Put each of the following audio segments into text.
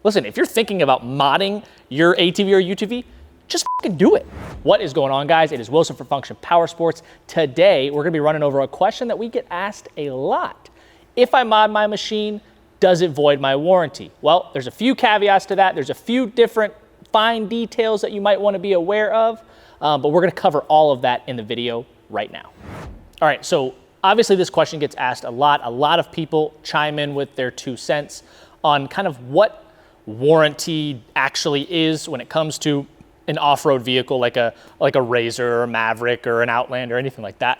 Listen, if you're thinking about modding your ATV or UTV, just fucking do it. What is going on, guys? It is Wilson from Function Powersports. Today, we're gonna be running over a question that we get asked a lot. If I mod my machine, does it void my warranty? Well, there's a few caveats to that. There's a few different fine details that you might wanna be aware of, but we're gonna cover all of that in the video right now. All right, so obviously this question gets asked a lot. A lot of people chime in with their 2 cents on kind of what warranty actually is when it comes to an off-road vehicle like a Razor or a Maverick or an Outlander or anything like that.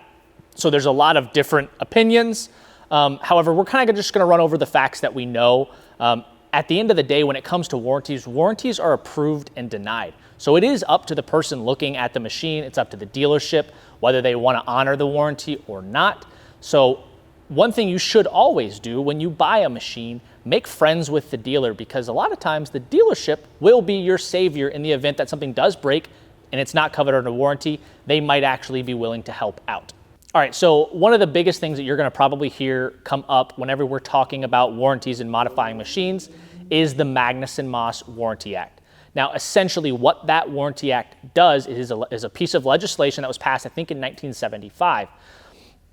So there's a lot of different opinions. However, we're kind of just gonna run over the facts that we know. At the end of the day, when it comes to warranties, warranties are approved and denied. So it is up to the person looking at the machine. It's up to the dealership whether they want to honor the warranty or not. So one thing you should always do when you buy a machine, make friends with the dealer, because a lot of times the dealership will be your savior in the event that something does break and it's not covered under warranty. They might actually be willing to help out. All right, so one of the biggest things that you're gonna probably hear come up whenever we're talking about warranties and modifying machines is the Magnuson-Moss Warranty Act. Now, essentially what that Warranty Act does is a piece of legislation that was passed, I think, in 1975.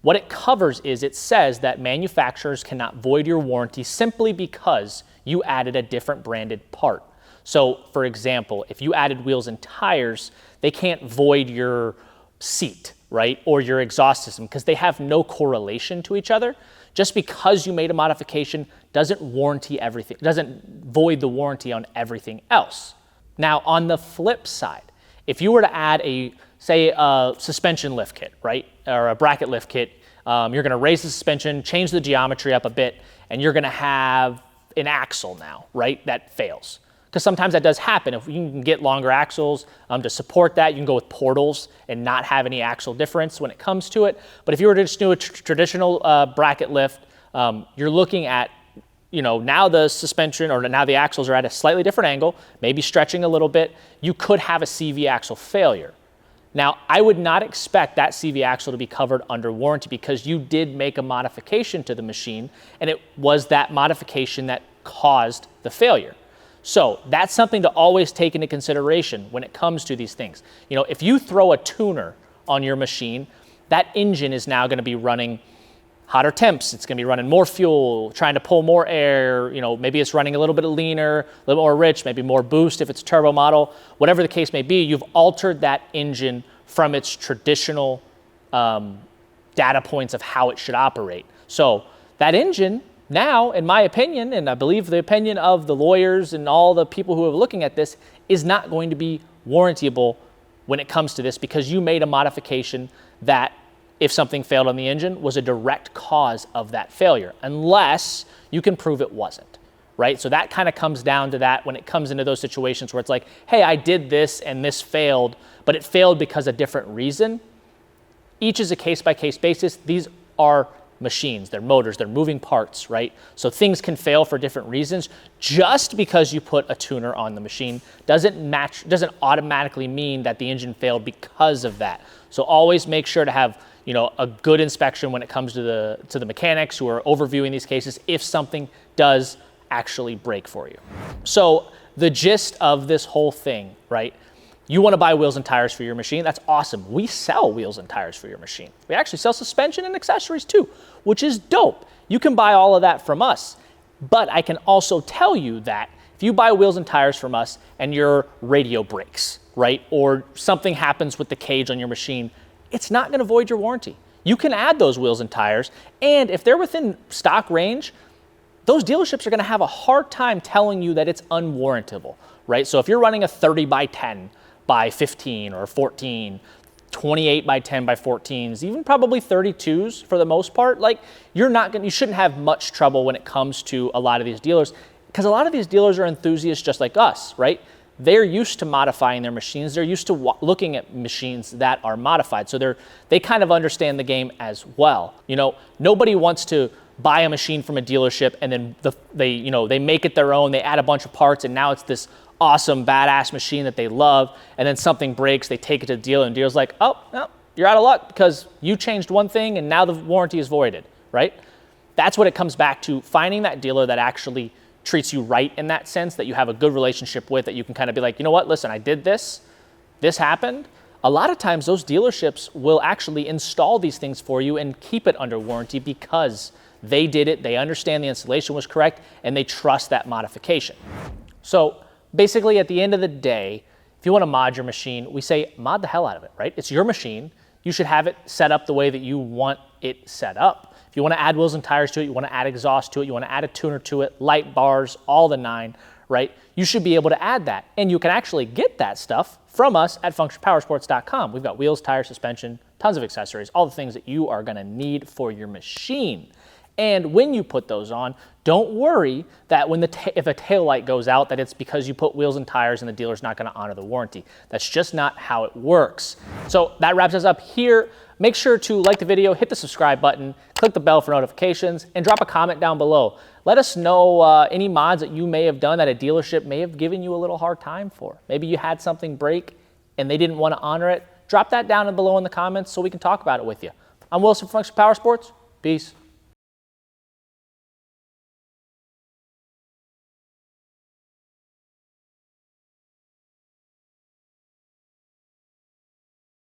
What it covers is it says that manufacturers cannot void your warranty simply because you added a different branded part. So, for example, if you added wheels and tires, they can't void your seat, right, or your exhaust system, because they have no correlation to each other. Just because you made a modification doesn't warranty everything, doesn't void the warranty on everything else. Now, on the flip side, if you were to add say a suspension lift kit, right, or a bracket lift kit, you're gonna raise the suspension, change the geometry up a bit, and you're gonna have an axle now, right, that fails. Because sometimes that does happen. If you can get longer axles to support that, you can go with portals and not have any axle difference when it comes to it. But if you were to just do a traditional bracket lift, you're looking at, now the suspension or now the axles are at a slightly different angle, maybe stretching a little bit. You could have a CV axle failure. Now, I would not expect that CV axle to be covered under warranty because you did make a modification to the machine, and it was that modification that caused the failure. So that's something to always take into consideration when it comes to these things. If you throw a tuner on your machine, that engine is now going to be running hotter temps. It's going to be running more fuel, trying to pull more air. Maybe it's running a little bit leaner, a little more rich, maybe more boost if it's a turbo model. Whatever the case may be, you've altered that engine from its traditional data points of how it should operate. So that engine now, in my opinion, and I believe the opinion of the lawyers and all the people who are looking at this, is not going to be warrantyable when it comes to this, because you made a modification that, if something failed on the engine, was a direct cause of that failure, unless you can prove it wasn't, right? So that kind of comes down to that when it comes into those situations where it's like, hey, I did this and this failed, but it failed because of a different reason. Each is a case-by-case basis. These are machines, they're motors, they're moving parts, right? So things can fail for different reasons. Just because you put a tuner on the machine doesn't automatically mean that the engine failed because of that. So always make sure to have a good inspection when it comes to the mechanics who are overviewing these cases if something does actually break for you. So the gist of this whole thing, right? You want to buy wheels and tires for your machine. That's awesome. We sell wheels and tires for your machine. We actually sell suspension and accessories too, which is dope. You can buy all of that from us. But I can also tell you that if you buy wheels and tires from us and your radio breaks, right, or something happens with the cage on your machine, it's not going to void your warranty. You can add those wheels and tires, and if they're within stock range, those dealerships are going to have a hard time telling you that it's unwarrantable, right? So if you're running a 30 by 10 by 15 or 14, 28 by 10 by 14s, even probably 32s for the most part, you shouldn't have much trouble when it comes to a lot of these dealers, because a lot of these dealers are enthusiasts just like us, right? They're used to modifying their machines. They're used to looking at machines that are modified. So they kind of understand the game as well. Nobody wants to buy a machine from a dealership and then they make it their own. They add a bunch of parts and now it's this awesome, badass machine that they love. And then something breaks, they take it to the dealer and the dealer's like, oh, no, you're out of luck because you changed one thing and now the warranty is voided, right? That's what it comes back to, finding that dealer that actually treats you right in that sense, that you have a good relationship with, that you can kind of be like, you know what, listen, I did this happened. A lot of times those dealerships will actually install these things for you and keep it under warranty because they did it, they understand the installation was correct, and they trust that modification. So basically at the end of the day, if you want to mod your machine, we say mod the hell out of it, right? It's your machine. You should have it set up the way that you want it set up. If you want to add wheels and tires to it, you want to add exhaust to it, you want to add a tuner to it, light bars, all the nine, right? You should be able to add that. And you can actually get that stuff from us at functionpowersports.com. We've got wheels, tires, suspension, tons of accessories, all the things that you are going to need for your machine. And when you put those on, don't worry that if a tail light goes out, that it's because you put wheels and tires and the dealer's not going to honor the warranty. That's just not how it works. So that wraps us up here. Make sure to like the video, hit the subscribe button, click the bell for notifications, and drop a comment down below. Let us know any mods that you may have done that a dealership may have given you a little hard time for. Maybe you had something break and they didn't want to honor it. Drop that down below in the comments so we can talk about it with you. I'm Wilson from Function Powersports. Peace.